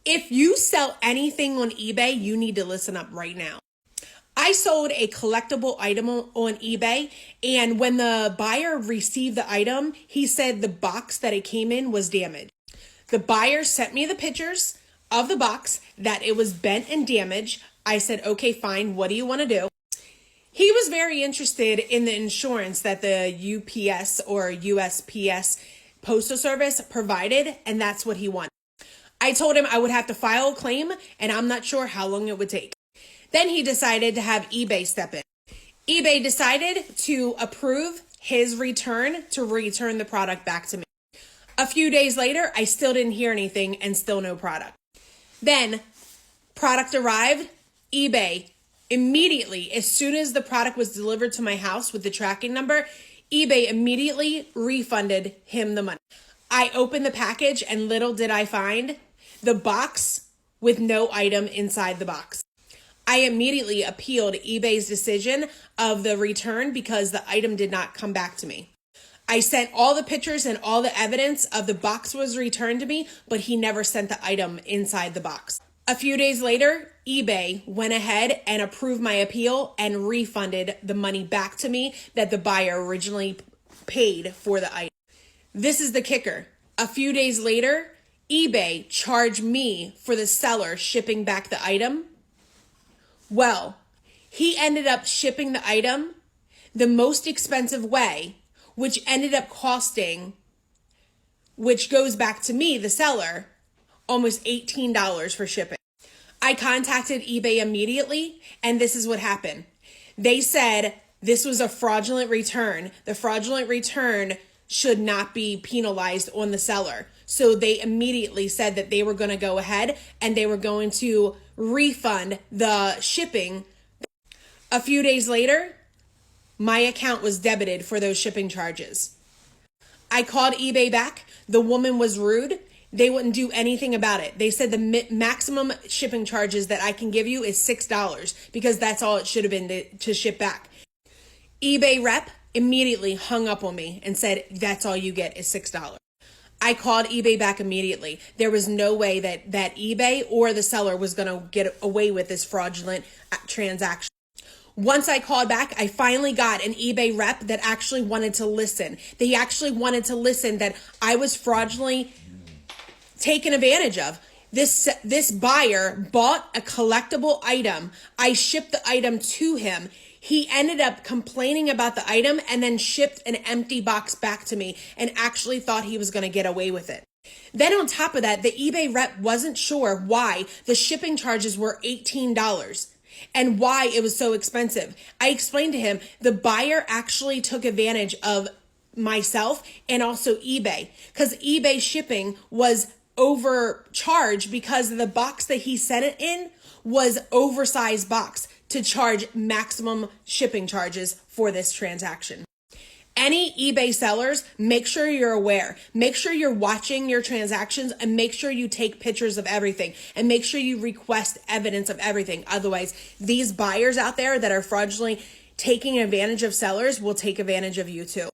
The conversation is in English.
If you sell anything on eBay, you need to listen up right now. I sold a collectible item on eBay, and when the buyer received the item, he said the box that it came in was damaged. The buyer sent me the pictures of the box, that it was bent and damaged. I said, okay, fine, what do you want to do? He was very interested in the insurance that the UPS or USPS postal service provided, and that's what he wanted. I told him I would have to file a claim, and I'm not sure how long it would take. Then he decided to have eBay step in. eBay decided to approve his return to return the product back to me. A few days later, I still didn't hear anything and still no product. Then product arrived. eBay immediately, as soon as the product was delivered to my house with the tracking number, eBay immediately refunded him the money. I opened the package and little did I find the box with no item inside the box. I immediately appealed eBay's decision of the return because the item did not come back to me. I sent all the pictures and all the evidence of the box was returned to me, but he never sent the item inside the box. A few days later, eBay went ahead and approved my appeal and refunded the money back to me that the buyer originally paid for the item. This is the kicker. A few days later, eBay charged me for the seller shipping back the item. Well, he ended up shipping the item the most expensive way, which ended up costing, which goes back to me, the seller, almost $18 for shipping. I contacted eBay immediately, and this is what happened. They said this was a fraudulent return. The fraudulent return should not be penalized on the seller. So they immediately said that they were going to go ahead and they were going to refund the shipping. A few days later, my account was debited for those shipping charges. I called eBay back. The woman was rude. They wouldn't do anything about it. They said the maximum shipping charges that I can give you is $6 because that's all it should have been to ship back. eBay rep immediately hung up on me and said, that's all you get is $6. I called eBay back immediately. There was no way that eBay or the seller was going to get away with this fraudulent transaction. Once I called back, I finally got an eBay rep that actually wanted to listen. They actually wanted to listen that I was fraudulently taken advantage of. This buyer bought a collectible item. I shipped the item to him. He ended up complaining about the item and then shipped an empty box back to me and actually thought he was going to get away with it. Then on top of that, the eBay rep wasn't sure why the shipping charges were $18 and why it was so expensive. I explained to him the buyer actually took advantage of myself and also eBay because eBay shipping was overcharged because the box that he sent it in was oversized box to charge maximum shipping charges for this transaction. Any eBay sellers, make sure you're aware. Make sure you're watching your transactions and make sure you take pictures of everything and make sure you request evidence of everything. Otherwise, these buyers out there that are fraudulently taking advantage of sellers will take advantage of you too.